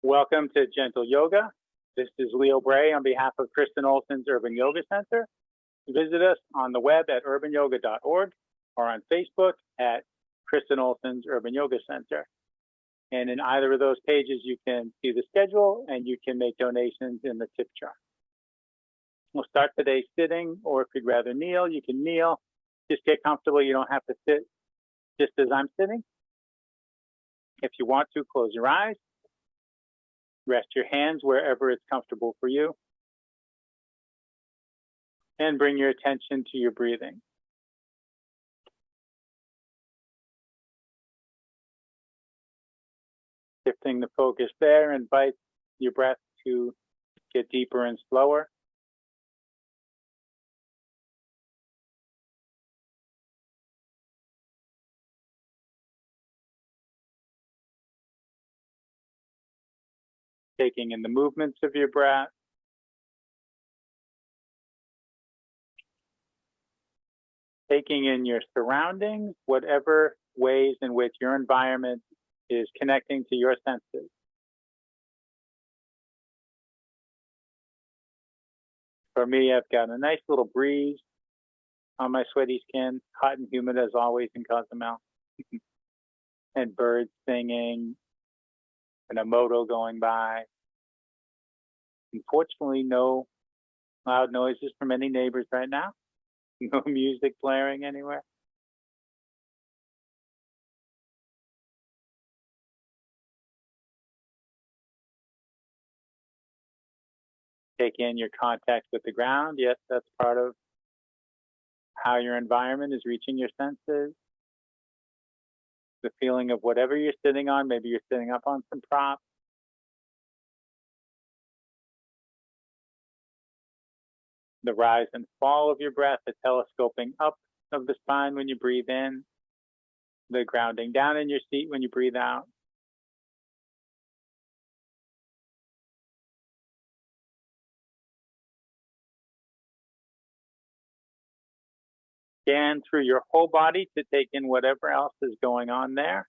Welcome to Gentle Yoga. This is Leo Bray on behalf of Kristen Olson's Urban Yoga Center. Visit us on the web at urbanyoga.org or on Facebook at Kristen Olson's Urban Yoga Center. And in either of those pages, you can see the schedule and you can make donations in the tip jar. We'll start today sitting, or if you'd rather kneel, you can kneel. Just get comfortable. You don't have to sit just as I'm sitting. If you want to, close your eyes. Rest your hands wherever it's comfortable for you. And bring your attention to your breathing. Shifting the focus there, invite your breath to get deeper and slower. Taking in the movements of your breath. Taking in your surroundings, whatever ways in which your environment is connecting to your senses. For me, I've got a nice little breeze on my sweaty skin, hot and humid as always in Cozumel, and birds singing, and a moto going by. Unfortunately, no loud noises from any neighbors right now. No music blaring anywhere. Take in your contact with the ground. Yes, that's part of how your environment is reaching your senses. The feeling of whatever you're sitting on. Maybe you're sitting up on some props. The rise and fall of your breath, the telescoping up of the spine when you breathe in, the grounding down in your seat when you breathe out. Scan through your whole body to take in whatever else is going on there.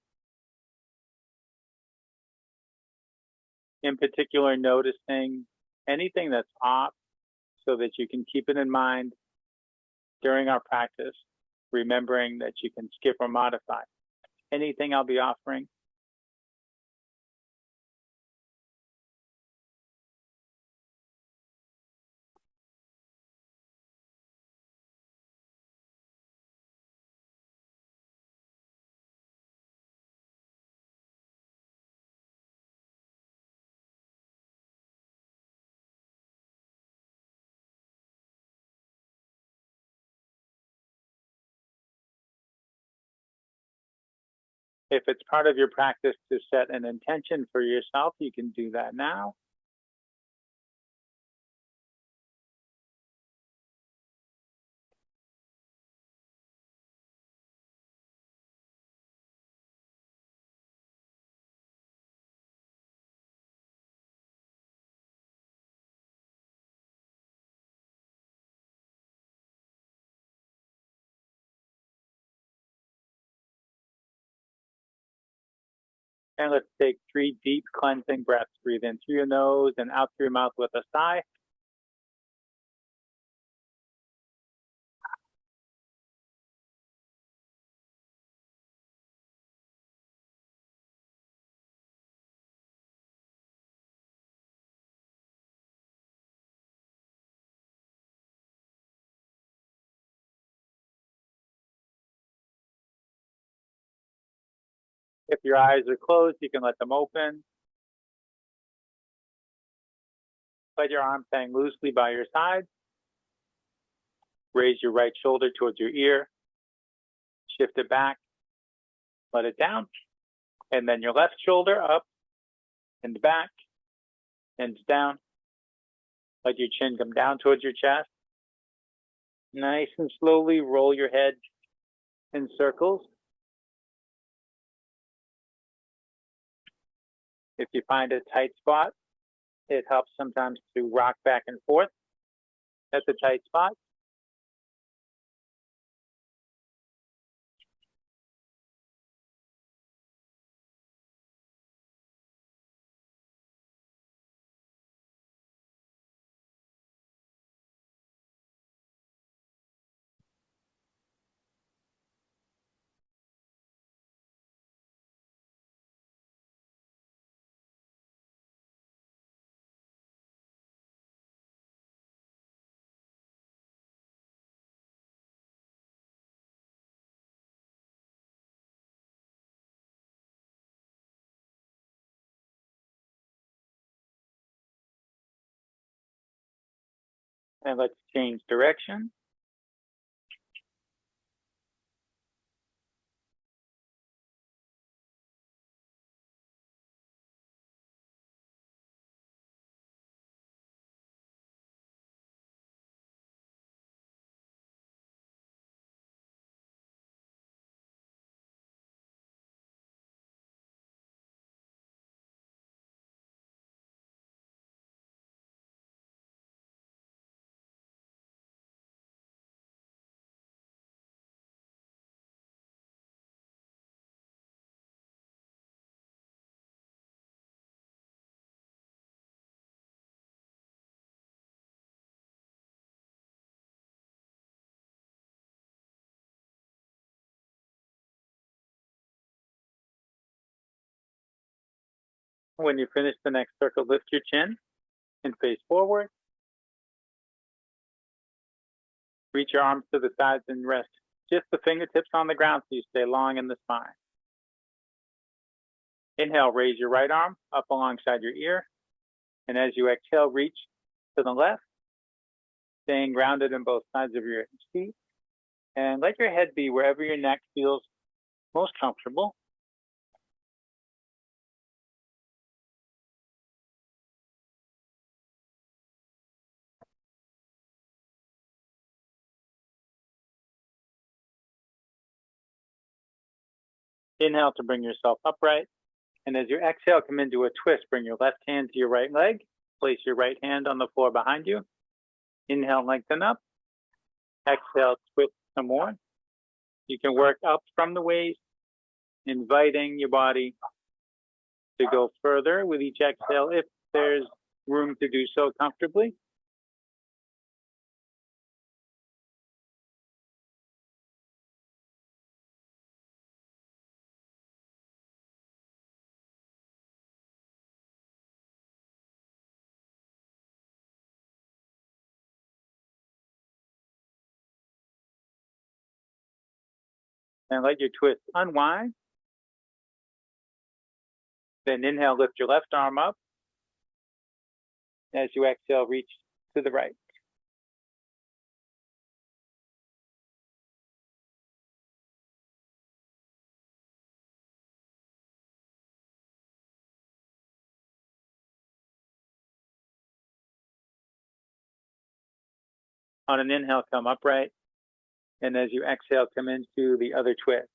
In particular, noticing anything that's off so that you can keep it in mind during our practice, remembering that you can skip or modify anything I'll be offering. If it's part of your practice to set an intention for yourself, you can do that now. And let's take 3 deep cleansing breaths. Breathe in through your nose and out through your mouth with a sigh. If your eyes are closed, you can let them open. Let your arms hang loosely by your side. Raise your right shoulder towards your ear. Shift it back. Let it down. And then your left shoulder up and back and down. Let your chin come down towards your chest. Nice and slowly roll your head in circles. If you find a tight spot, it helps sometimes to rock back and forth. That's a tight spot. And let's change direction. When you finish the next circle, lift your chin and face forward. Reach your arms to the sides and rest just the fingertips on the ground so you stay long in the spine. Inhale, raise your right arm up alongside your ear. And as you exhale, reach to the left, staying grounded in both sides of your seat. And let your head be wherever your neck feels most comfortable. Inhale to bring yourself upright. And as you exhale, come into a twist. Bring your left hand to your right leg. Place your right hand on the floor behind you. Inhale, lengthen up. Exhale, twist some more. You can work up from the waist, inviting your body to go further with each exhale if there's room to do so comfortably. And let your twist unwind. Then inhale, lift your left arm up. As you exhale, reach to the right. On an inhale, come upright. And as you exhale, come into the other twist.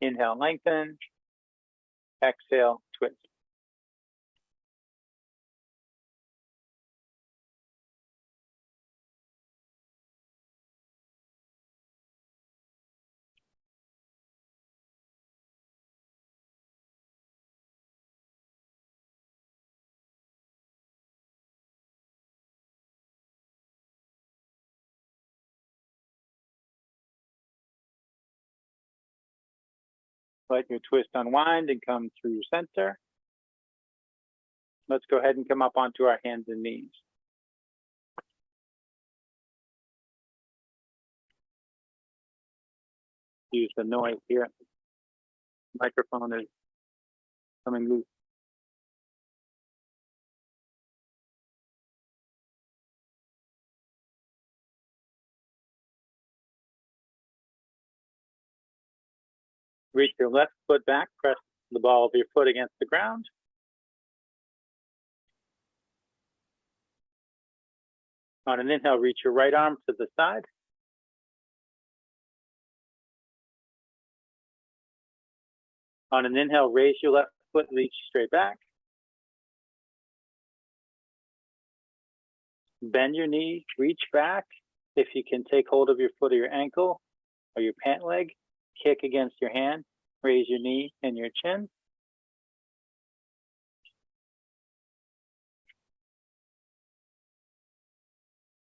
Inhale, lengthen. Exhale, twist. Let your twist unwind and come through center. Let's go ahead and come up onto our hands and knees. Use the noise here. Microphone is coming loose. Reach your left foot back, press the ball of your foot against the ground. On an inhale, reach your right arm to the side. On an inhale, raise your left foot, reach straight back. Bend your knee, reach back. If you can, take hold of your foot or your ankle or your pant leg, kick against your hand, raise your knee and your chin.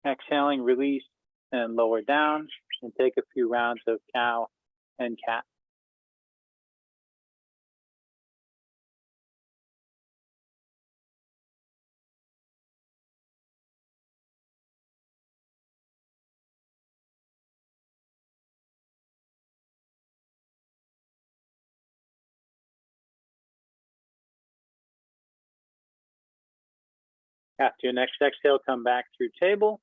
Exhaling, release and lower down, and take a few rounds of cow and cat. After your next exhale, come back through table.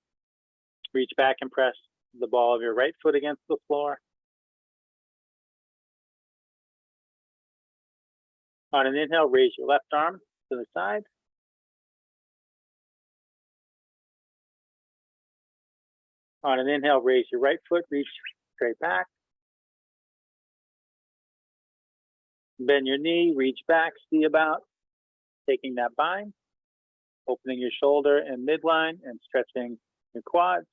Reach back and press the ball of your right foot against the floor. On an inhale, raise your left arm to the side. On an inhale, raise your right foot, reach straight back. Bend your knee, reach back, see about, taking that bind, opening your shoulder and midline and stretching your quads.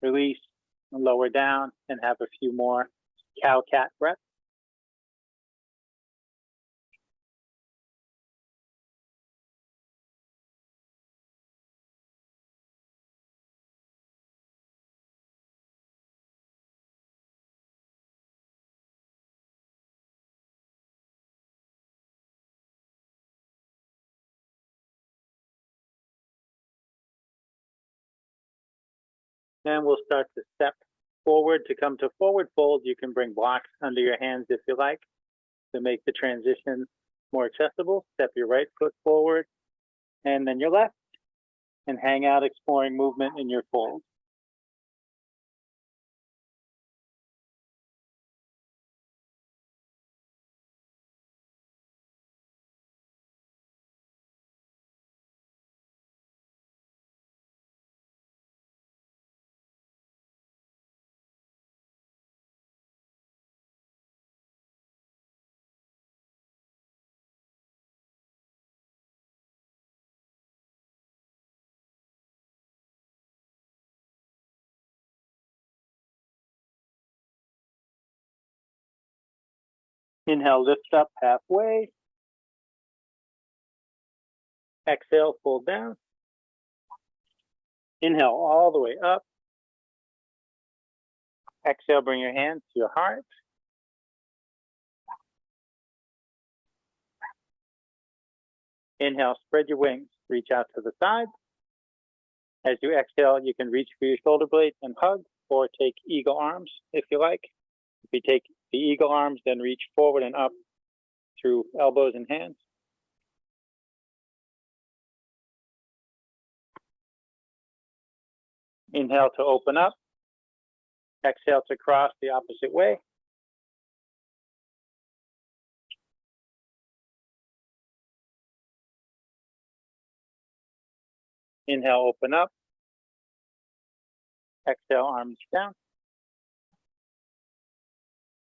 Release and lower down and have a few more cow-cat breaths. Then we'll start to step forward. To come to forward fold, you can bring blocks under your hands if you like to make the transition more accessible. Step your right foot forward and then your left and hang out exploring movement in your fold. Inhale, lift up halfway. Exhale, fold down. Inhale all the way up. Exhale, bring your hands to your heart. Inhale, spread your wings, reach out to the side. As you exhale, you can reach for your shoulder blades and hug, or take eagle arms if you like. If you take the eagle arms, then reach forward and up through elbows and hands. Inhale to open up. Exhale to cross the opposite way. Inhale, open up. Exhale, arms down.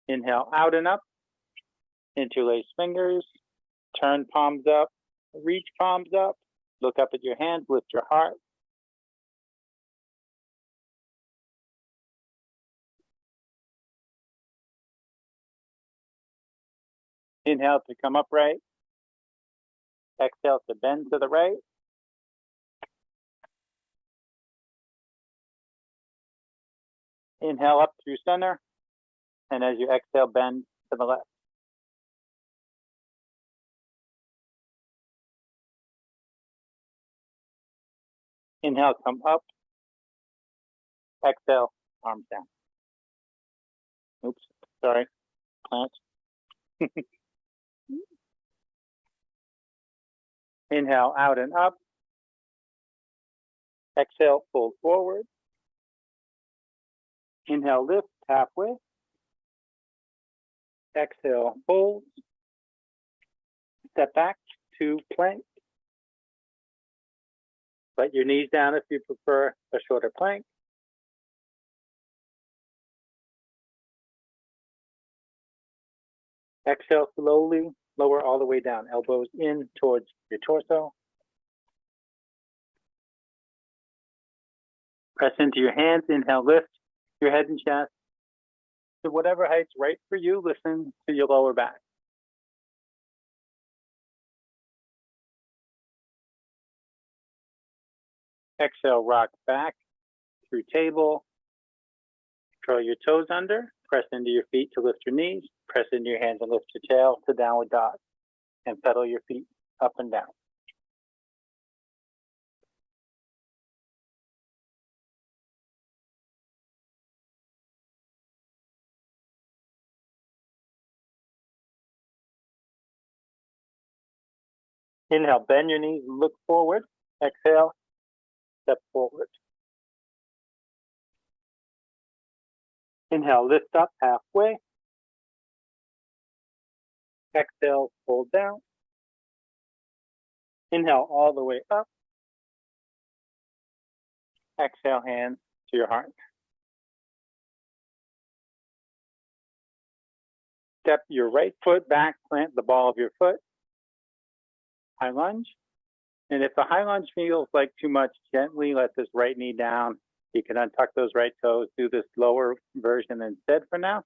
Inhale, out and up. Interlace fingers. Turn palms up. Reach palms up. Look up at your hands. Lift your heart. Inhale to come upright. Exhale to bend to the right. Inhale up through center. And as you exhale, bend to the left. Inhale, come up. Exhale, arms down. Oops, sorry. Plant. Inhale, out and up. Exhale, fold forward. Inhale, lift halfway. Exhale, fold. Step back to plank. Let your knees down if you prefer a shorter plank. Exhale slowly, lower all the way down, elbows in towards your torso. Press into your hands, inhale, lift your head and chest to whatever height's right for you. Listen to your lower back. Exhale, rock back through table. Curl your toes under. Press into your feet to lift your knees. Press into your hands and lift your tail to downward dog. And pedal your feet up and down. Inhale, bend your knees, look forward. Exhale, step forward. Inhale, lift up halfway. Exhale, fold down. Inhale all the way up. Exhale, hands to your heart. Step your right foot back, plant the ball of your foot. High lunge. And if the high lunge feels like too much, gently let this right knee down. You can untuck those right toes, do this lower version instead for now.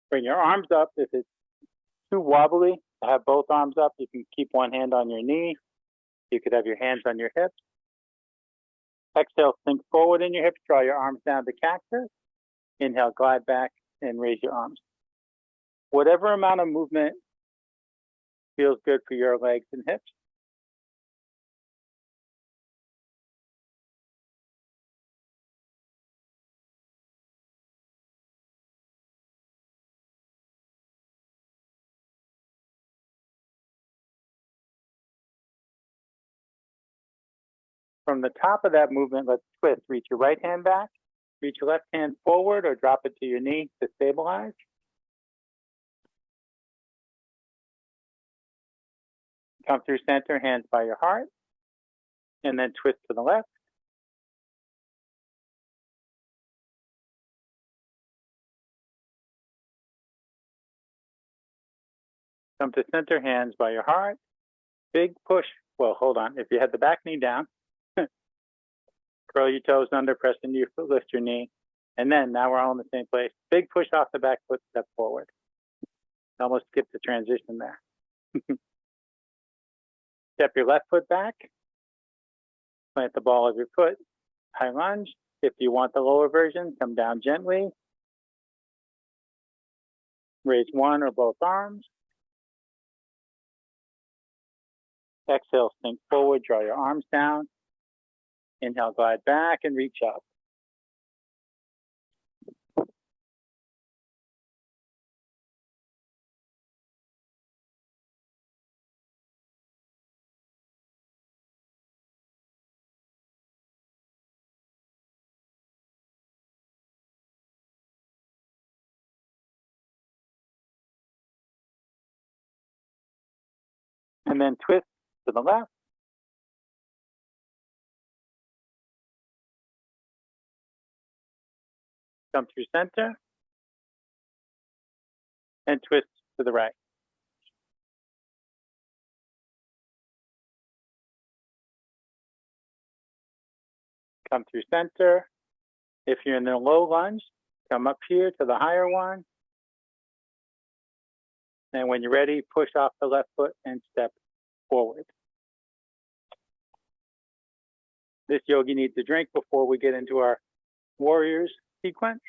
Bring your arms up. If it's too wobbly to have both arms up, you can keep one hand on your knee. You could have your hands on your hips. Exhale, sink forward in your hips, draw your arms down to cactus. Inhale, glide back and raise your arms. Whatever amount of movement feels good for your legs and hips. From the top of that movement, let's twist. Reach your right hand back, reach your left hand forward or drop it to your knee to stabilize. Come through center, hands by your heart, and then twist to the left. Come to center, hands by your heart. Big push. Well, hold on. If you had the back knee down, curl your toes under, press into your foot, lift your knee. And then now we're all in the same place. Big push off the back foot, step forward. Almost skipped the transition there. Step your left foot back. Plant the ball of your foot. High lunge. If you want the lower version, come down gently. Raise one or both arms. Exhale, sink forward, draw your arms down. Inhale, glide back and reach up. And then twist to the left. Come through center. And twist to the right. Come through center. If you're in the low lunge, come up here to the higher one. And when you're ready, push off the left foot and step forward. This yogi needs a drink before we get into our warriors sequence.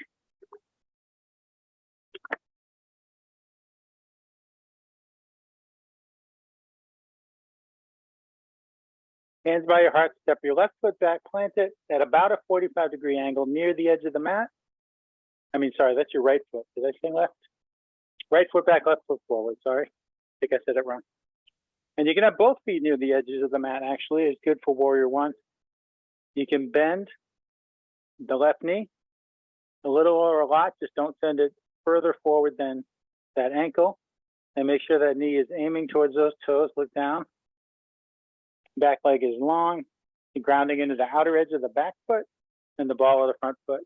Hands by your heart, step your left foot back, plant it at about a 45-degree angle near the edge of the mat. Sorry, that's your right foot. Did I say left? Right foot back, left foot forward, sorry. I think I said it wrong. And you can have both feet near the edges of the mat, actually. It's good for warrior one. You can bend the left knee a little or a lot. Just don't send it further forward than that ankle. And make sure that knee is aiming towards those toes. Look down. Back leg is long. You're grounding into the outer edge of the back foot and the ball of the front foot.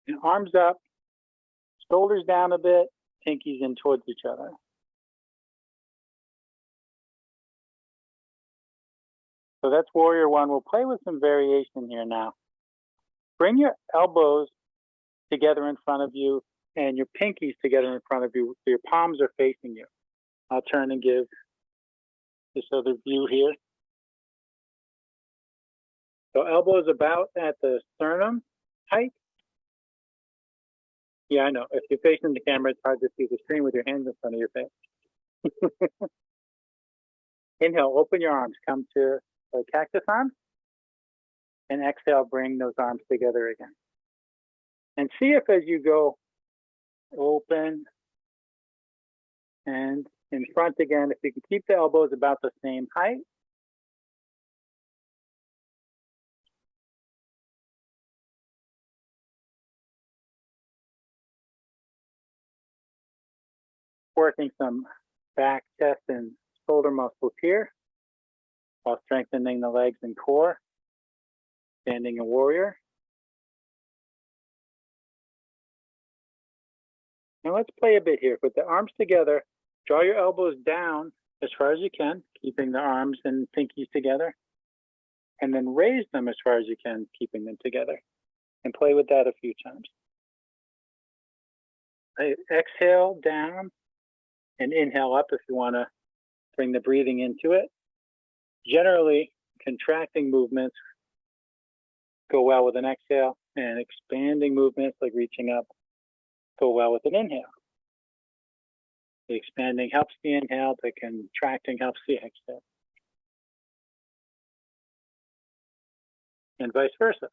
And arms up, shoulders down a bit, pinkies in towards each other. So that's warrior one. We'll play with some variation here now. Bring your elbows together in front of you and your pinkies together in front of you so your palms are facing you. I'll turn and give this other view here. So elbows about at the sternum height. Yeah, I know. If you're facing the camera, it's hard to see the screen with your hands in front of your face. Inhale, open your arms. Come to a cactus arm. And exhale, bring those arms together again. And see if as you go open, and in front again. If you can keep the elbows about the same height. Working some back, chest, and shoulder muscles here while strengthening the legs and core. Standing a warrior. Now let's play a bit here. Put the arms together. Draw your elbows down as far as you can, keeping the arms and pinkies together. And then raise them as far as you can, keeping them together. And play with that a few times. Exhale down and inhale up if you want to bring the breathing into it. Generally, contracting movements go well with an exhale, and expanding movements like reaching up go well with an inhale. The expanding helps the inhale, the contracting helps the exhale. And vice versa.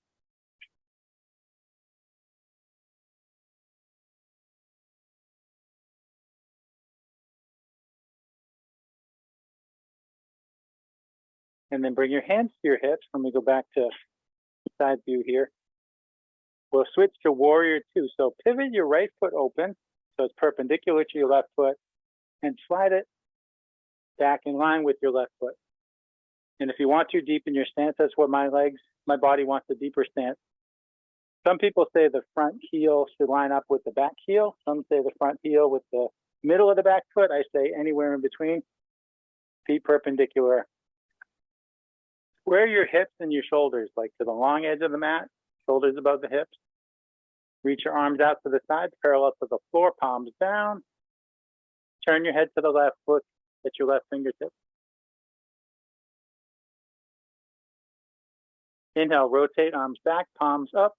And then bring your hands to your hips. Let me go back to side view here. We'll switch to warrior two. So pivot your right foot open, so it's perpendicular to your left foot, and slide it back in line with your left foot. And if you want to deepen your stance, that's what my body wants, a deeper stance. Some people say the front heel should line up with the back heel. Some say the front heel with the middle of the back foot. I say anywhere in between. Feet perpendicular. Square your hips and your shoulders, like to the long edge of the mat, shoulders above the hips. Reach your arms out to the sides, parallel to the floor, palms down. Turn your head to the left, look at your left fingertips. Inhale, rotate arms back, palms up.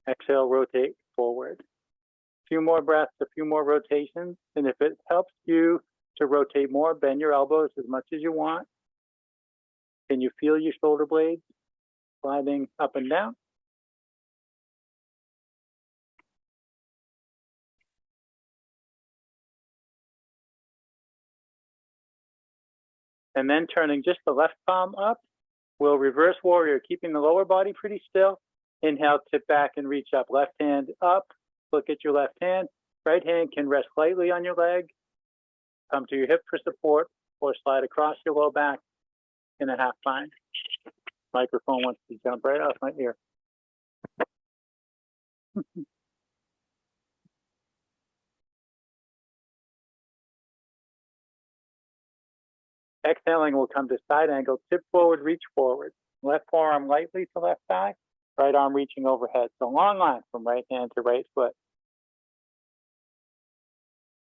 Exhale, rotate forward. A few more breaths, a few more rotations. And if it helps you to rotate more, bend your elbows as much as you want. Can you feel your shoulder blades sliding up and down? And then turning just the left palm up, we'll reverse warrior, keeping the lower body pretty still. Inhale, tip back and reach up. Left hand up, look at your left hand. Right hand can rest lightly on your leg. Come to your hip for support, or slide across your low back in a half bind. Microphone wants to jump right off my ear. Exhaling, we'll come to side angle, tip forward, reach forward. Left forearm lightly to left thigh, right arm reaching overhead. So long line from right hand to right foot.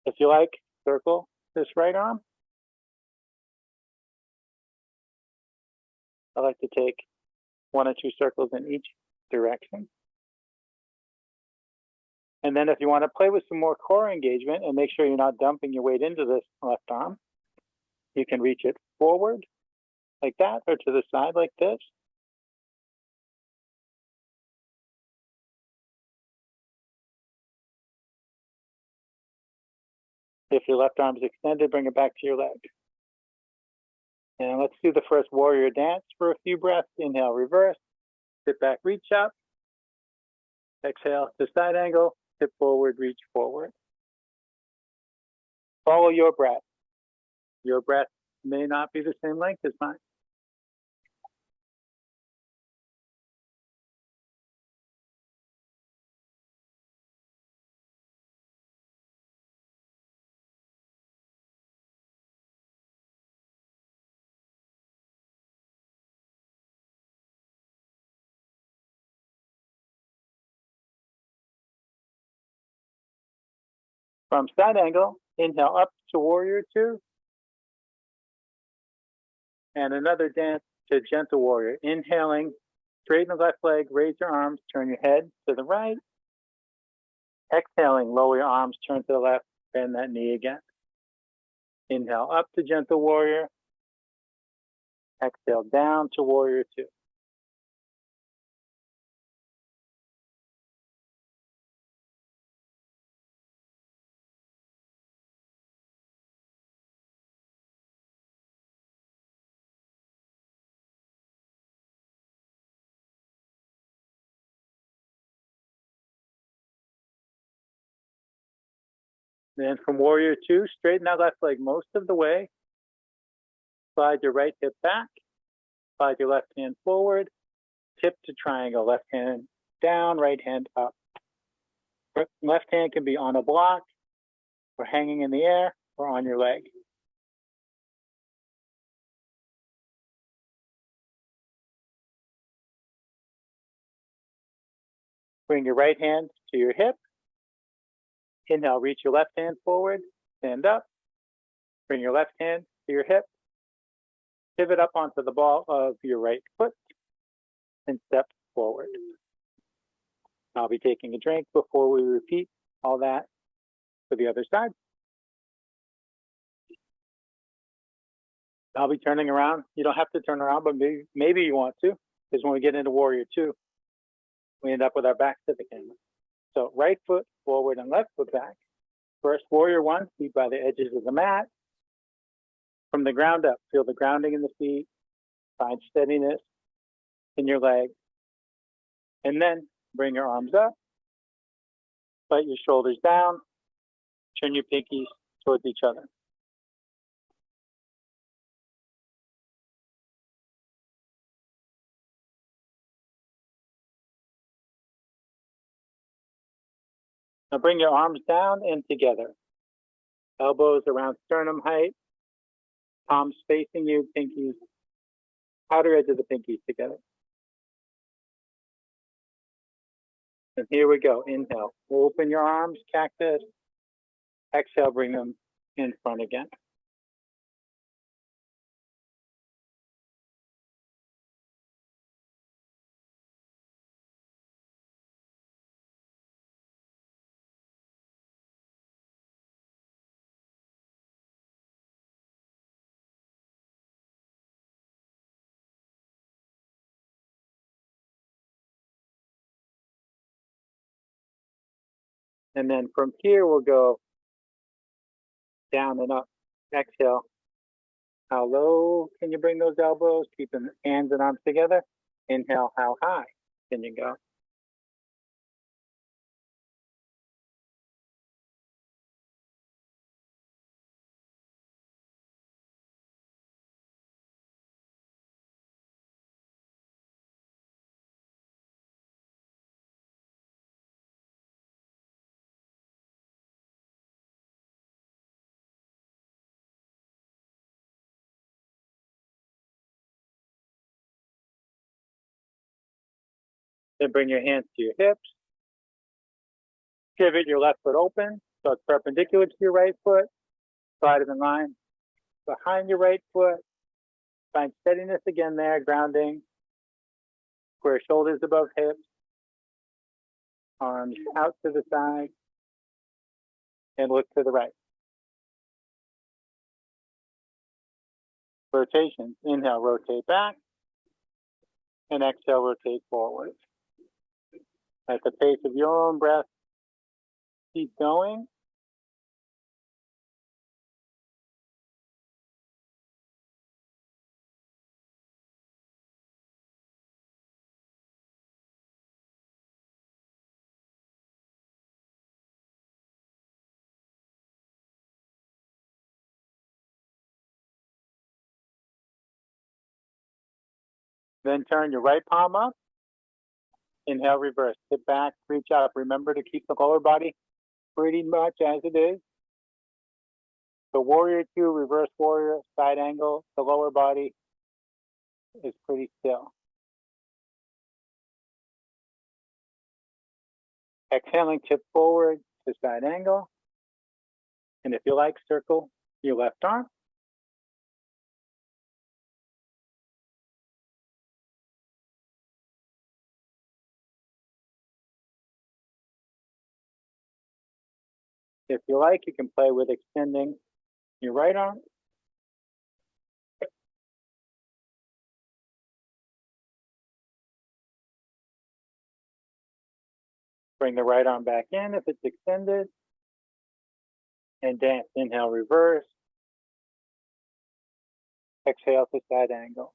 If you like, circle this right arm. I like to take 1 or 2 circles in each direction. And then if you want to play with some more core engagement and make sure you're not dumping your weight into this left arm, you can reach it forward like that, or to the side like this. If your left arm is extended, bring it back to your leg. And let's do the first warrior dance for a few breaths. Inhale, reverse, sit back, reach up. Exhale to side angle, tip forward, reach forward. Follow your breath. Your breath may not be the same length as mine. From side angle, inhale up to warrior two. And another dance to gentle warrior. Inhaling, straighten the left leg, raise your arms, turn your head to the right. Exhaling, lower your arms, turn to the left, bend that knee again. Inhale up to gentle warrior. Exhale down to warrior two. Then from Warrior Two, straighten that left leg most of the way. Slide your right hip back. Slide your left hand forward. Tip to triangle. Left hand down, right hand up. Left hand can be on a block, or hanging in the air, or on your leg. Bring your right hand to your hip. Inhale, reach your left hand forward, stand up. Bring your left hand to your hip. Pivot up onto the ball of your right foot and step forward. I'll be taking a drink before we repeat all that for the other side. I'll be turning around. You don't have to turn around, but maybe you want to, because when we get into Warrior Two, we end up with our backs to the camera. So right foot forward and left foot back. First, Warrior One, feet by the edges of the mat. From the ground up, feel the grounding in the feet, find steadiness in your leg. And then bring your arms up, let your shoulders down, turn your pinkies towards each other. Now bring your arms down and together. Elbows around sternum height, palms facing you, pinkies, outer edge of the pinkies together. And here we go. Inhale, open your arms, cactus. Exhale, bring them in front again. And then from here, we'll go down and up. Exhale. How low can you bring those elbows? Keeping hands and arms together. Inhale, how high can you go? Then bring your hands to your hips. Pivot your left foot open, so it's perpendicular to your right foot. Slide it in line behind your right foot. Find steadiness again there, grounding. Square shoulders above hips. Arms out to the side. And look to the right. Rotations. Inhale, rotate back. And exhale, rotate forward. At the pace of your own breath, keep going. Then turn your right palm up. Inhale, reverse. Sit back, reach up. Remember to keep the lower body pretty much as it is. The Warrior Two, reverse warrior, side angle. The lower body is pretty still. Exhaling, tip forward to side angle. And if you like, circle your left arm. If you like, you can play with extending your right arm. Bring the right arm back in if it's extended. And dance. Inhale, reverse. Exhale to side angle.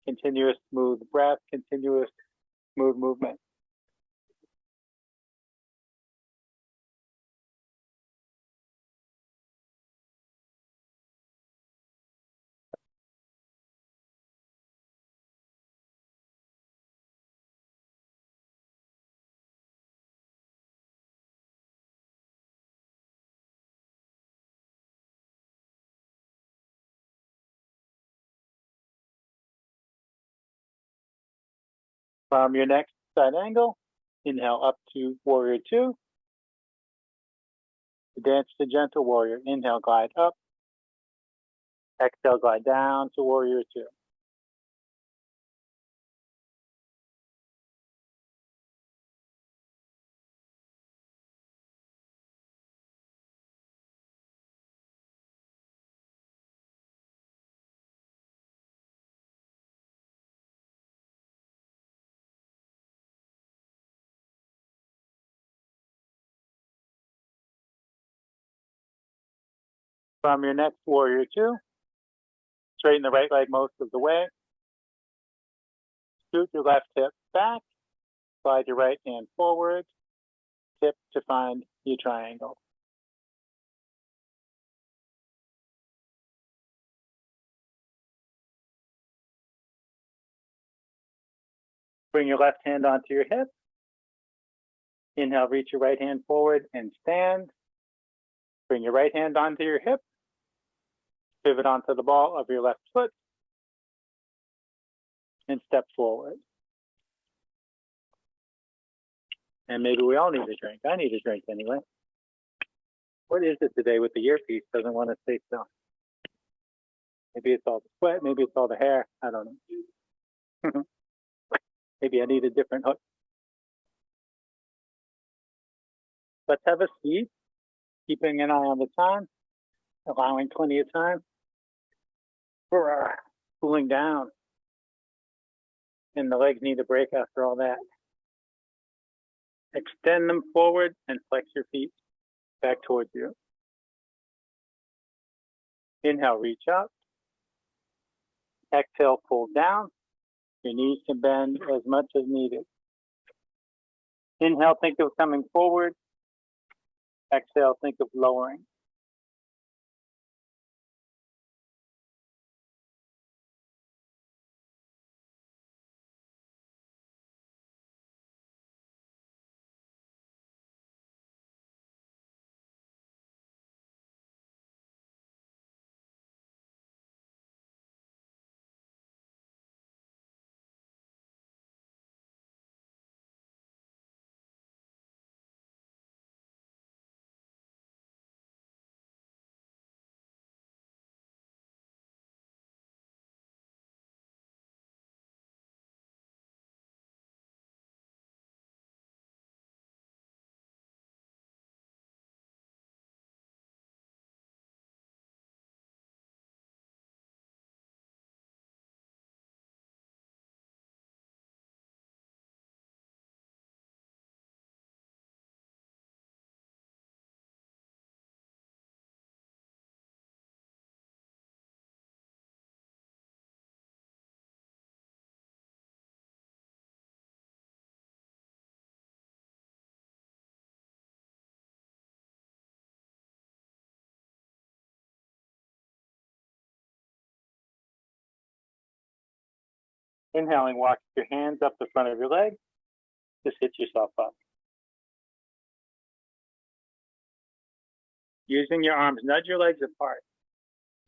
Continuous smooth breath, continuous smooth movement. From your next side angle, inhale up to warrior two. Dance to gentle warrior. Inhale, glide up. Exhale, glide down to warrior two. From your next warrior two, straighten the right leg most of the way. Scoot your left hip back. Slide your right hand forward. Tip to find your triangle. Bring your left hand onto your hip. Inhale, reach your right hand forward and stand. Bring your right hand onto your hip. Pivot onto the ball of your left foot. And step forward. And maybe we all need a drink. I need a drink anyway. What is it today with the earpiece? Doesn't want to stay still. Maybe it's all the sweat. Maybe it's all the hair. I don't know. Maybe I need a different hook. Let's have a seat, keeping an eye on the time, allowing plenty of time for cooling down. And the legs need a break after all that. Extend them forward and flex your feet back towards you. Inhale, reach up. Exhale, pull down. Your knees can bend as much as needed. Inhale, think of coming forward. Exhale, think of lowering. Inhaling, walk your hands up the front of your leg. Just hit yourself up. Using your arms, nudge your legs apart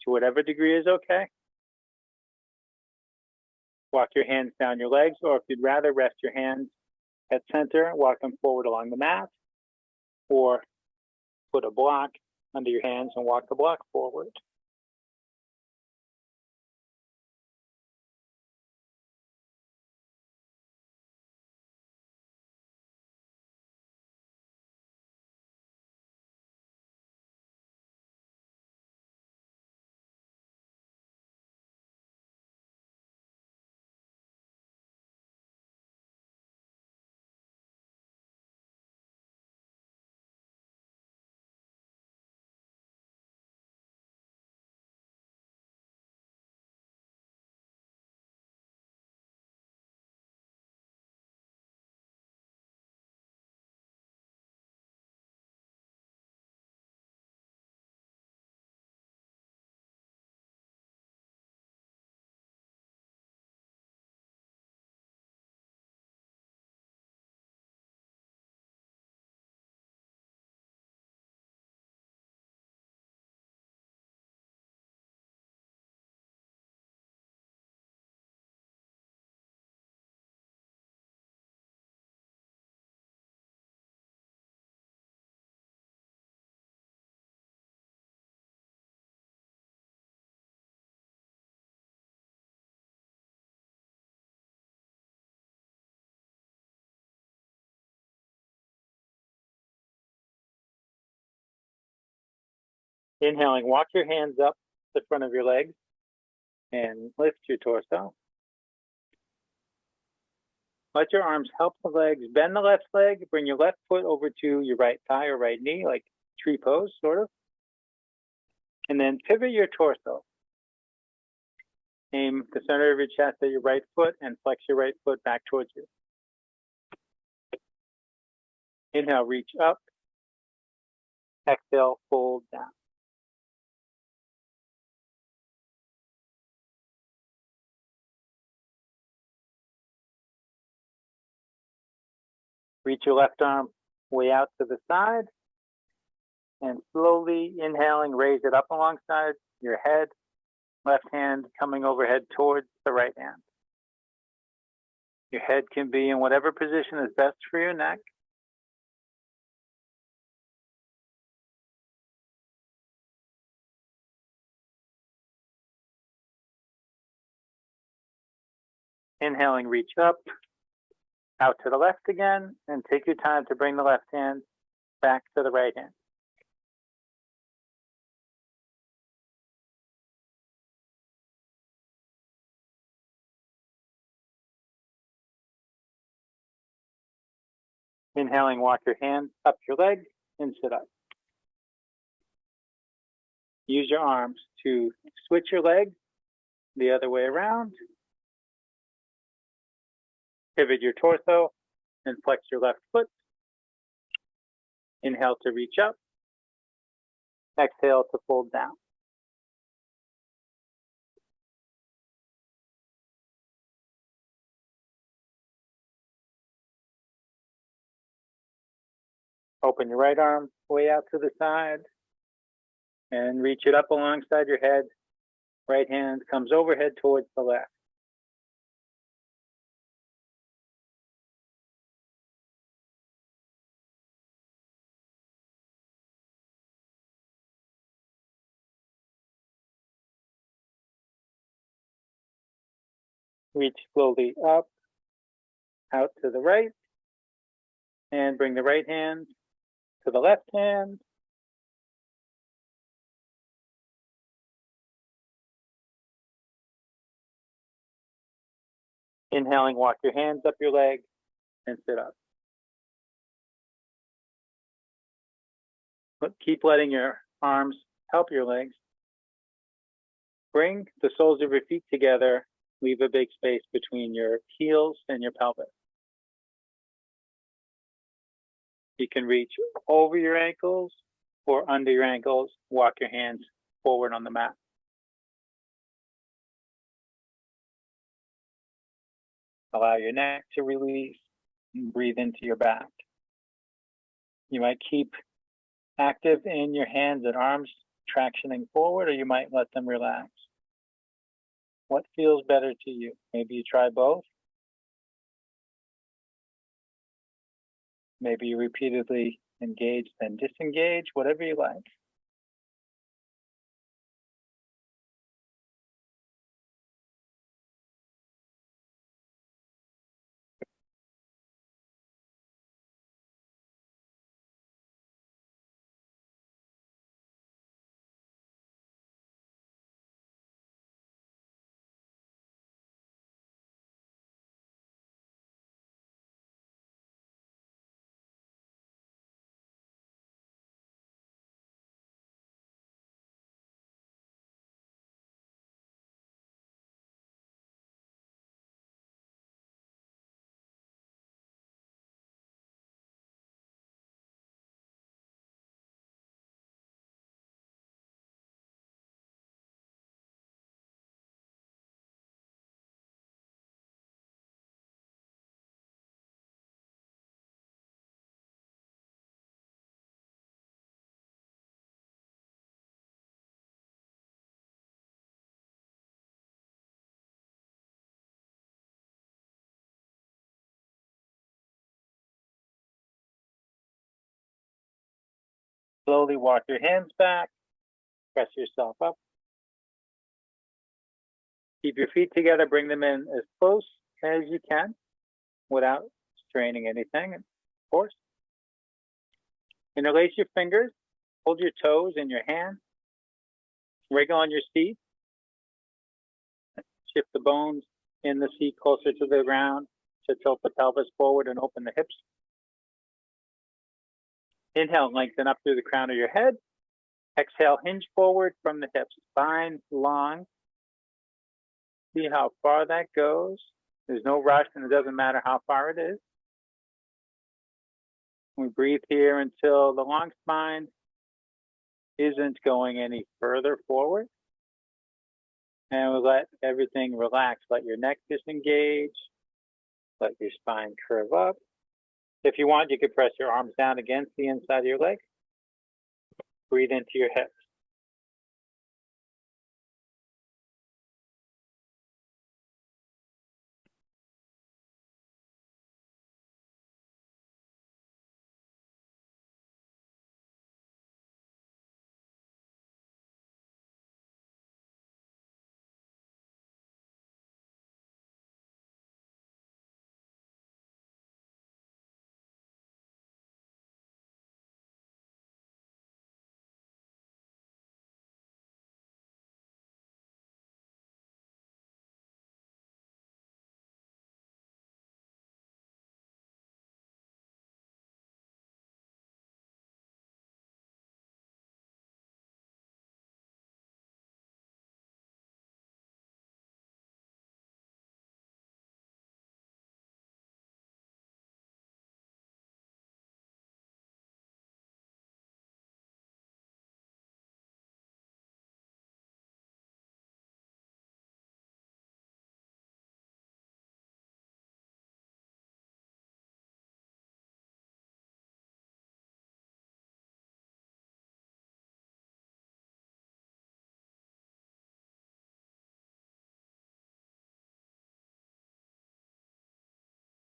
to whatever degree is okay. Walk your hands down your legs, or if you'd rather, rest your hands at center, walk them forward along the mat, or put a block under your hands and walk the block forward. Inhaling, walk your hands up the front of your legs and lift your torso. Let your arms help the legs. Bend the left leg. Bring your left foot over to your right thigh or right knee, like tree pose, sort of. And then pivot your torso. Aim the center of your chest at your right foot and flex your right foot back towards you. Inhale, reach up. Exhale, fold down. Reach your left arm way out to the side. And slowly inhaling, raise it up alongside your head. Left hand coming overhead towards the right hand. Your head can be in whatever position is best for your neck. Inhaling, reach up, out to the left again, and take your time to bring the left hand back to the right hand. Inhaling, walk your hands up your leg and sit up. Use your arms to switch your leg the other way around. Pivot your torso and flex your left foot. Inhale to reach up. Exhale to fold down. Open your right arm way out to the side and reach it up alongside your head. Right hand comes overhead towards the left. Reach slowly up, out to the right, and bring the right hand to the left hand. Inhaling, walk your hands up your leg and sit up. But keep letting your arms help your legs. Bring the soles of your feet together. Leave a big space between your heels and your pelvis. You can reach over your ankles or under your ankles. Walk your hands forward on the mat. Allow your neck to release and breathe into your back. You might keep active in your hands and arms tractioning forward, or you might let them relax. What feels better to you? Maybe you try both. Maybe you repeatedly engage, then disengage, whatever you like. Slowly walk your hands back, press yourself up. Keep your feet together, bring them in as close as you can without straining anything, of course. Interlace your fingers, hold your toes in your hand, wriggle on your seat. Shift the bones in the seat closer to the ground to tilt the pelvis forward and open the hips. Inhale, lengthen up through the crown of your head. Exhale, hinge forward from the hips, spine long. See how far that goes. There's no rush, and it doesn't matter how far it is. We breathe here until the long spine isn't going any further forward. And we'll let everything relax. Let your neck disengage. Let your spine curve up. If you want, you could press your arms down against the inside of your leg. Breathe into your hips.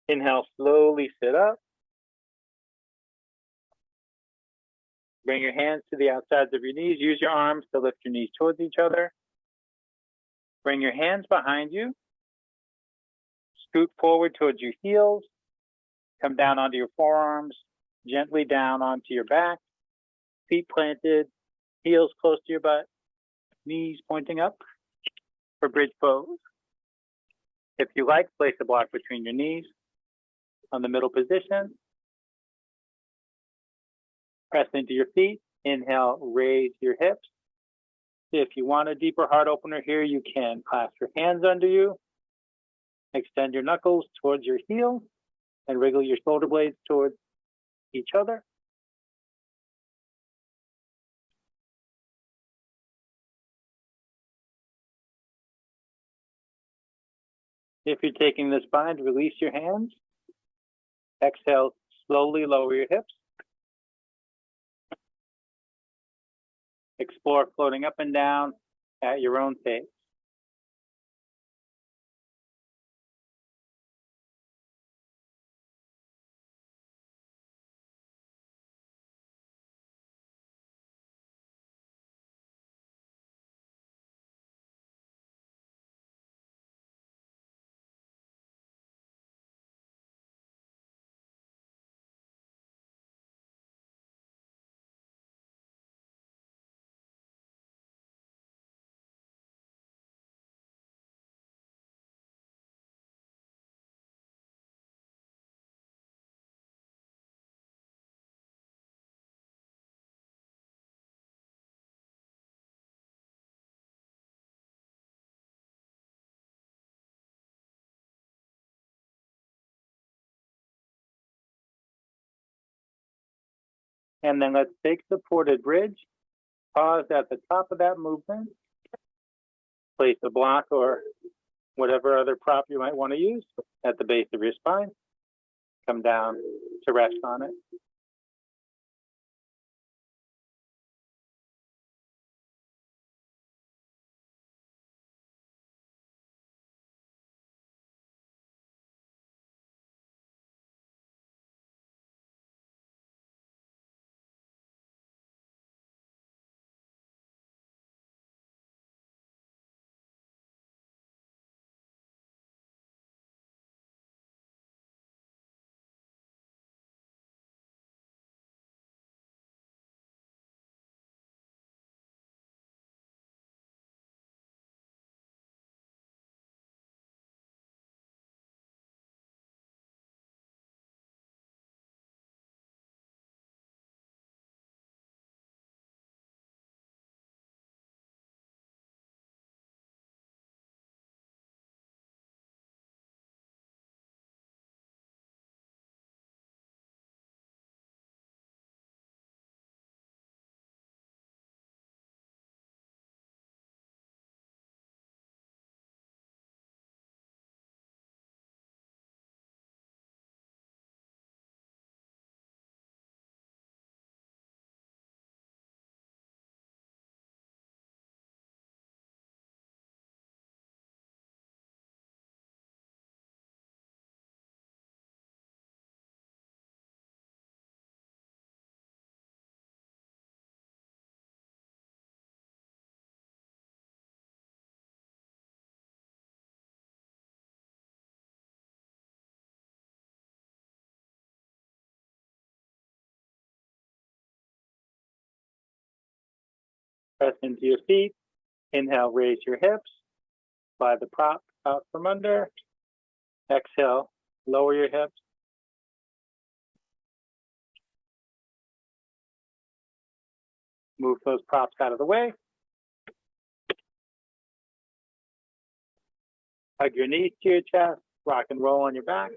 Inhale, slowly sit up. Bring your hands to the outsides of your knees. Use your arms to lift your knees towards each other. Bring your hands behind you. Scoot forward towards your heels. Come down onto your forearms, gently down onto your back. Feet planted, heels close to your butt, knees pointing up for bridge pose. If you like, place a block between your knees on the middle position. Press into your feet. Inhale, raise your hips. If you want a deeper heart opener here, you can clasp your hands under you. Extend your knuckles towards your heels and wriggle your shoulder blades towards each other. If you're taking this bind, release your hands. Exhale, slowly lower your hips. Explore floating up and down at your own pace. And then let's take supported bridge. Pause at the top of that movement. Place a block or whatever other prop you might want to use at the base of your spine. Come down to rest on it. Press into your seat. Inhale, raise your hips. Slide the prop out from under. Exhale, lower your hips. Move those props out of the way. Hug your knees to your chest. Rock and roll on your back.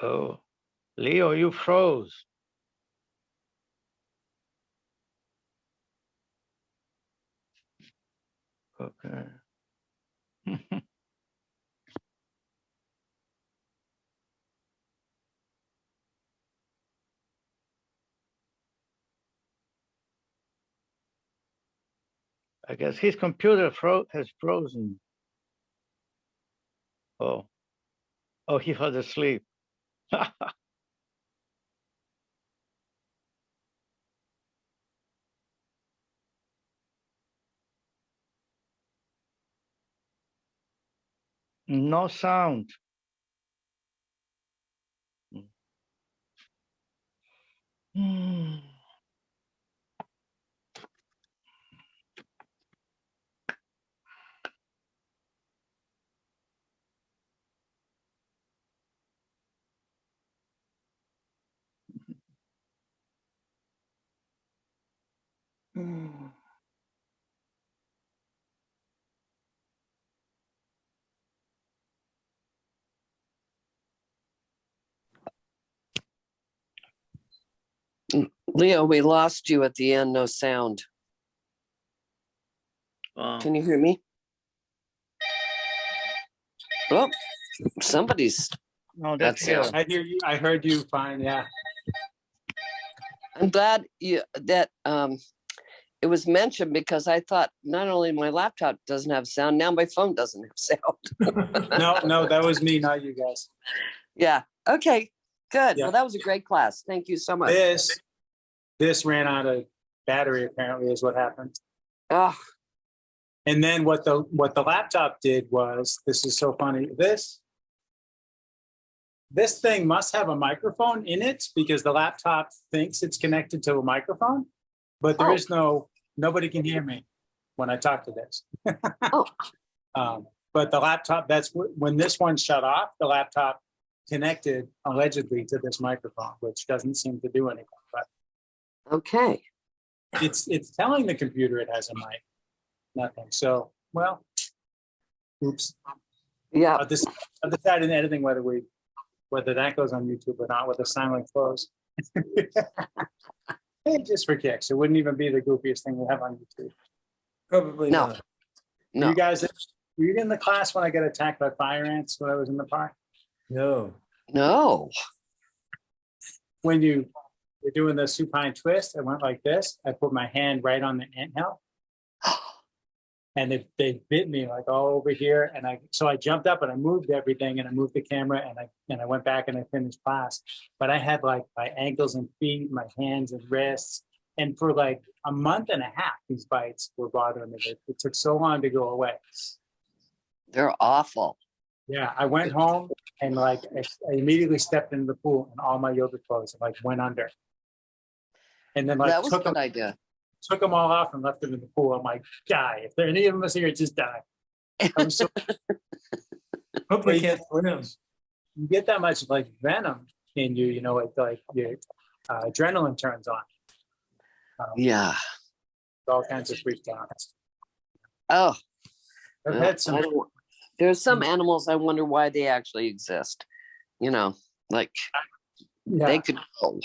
Oh, Leo, you froze. Okay. I guess his computer has frozen. Oh, oh, he fell asleep. No sound. Hmm. Hmm. Leo, we lost you at the end, no sound. Oh, Can you hear me? Oh, somebody's, no, that's that's here. it. I hear you. I heard you fine. Yeah. I'm glad that it was mentioned because I thought not only my laptop doesn't have sound, now my phone doesn't have sound. No, that was me, not you guys. Yeah, okay, good. Yeah. Well, that was a great class. Thank you so much. This ran out of battery, apparently, is what happened. Oh, And then what the laptop did was, this is so funny. This thing must have a microphone in it because the laptop thinks it's connected to a microphone, but there is nobody can hear me when I talk to this. Oh. But the laptop, when this one shut off, the laptop connected allegedly to this microphone, which doesn't seem to do anything, but okay. it's telling the computer it has a mic, nothing. So, well, oops. Yeah, I'll decide in editing whether that goes on YouTube or not with a silent close. Just for kicks. It wouldn't even be the goofiest thing we have on YouTube. Probably No. not. no, You guys, were you in the class when I got attacked by fire ants when I was in the park? No. no. When you're doing the supine twist, I went like this. I put my hand right on the anthill, and they bit me like all over here. And so I jumped up and I moved everything, and I moved the camera, and I went back and I finished class. But I had like my ankles and feet, my hands and wrists, and for like a month and a half, these bites were bothering me. It took so long to go away. They're awful. Yeah, I went home and like I immediately stepped into the pool and all my yoga clothes like went under. And then like That was a good idea. took them all off and left them in the pool. I'm like, die. If there are any of us here, just die. I'm so Hope we can't swim. you get that much like venom in you, like your adrenaline turns on. Yeah. All kinds of freak outs. Oh, I've well, had some. there's some animals I wonder why they actually exist. Like Yeah, they could go.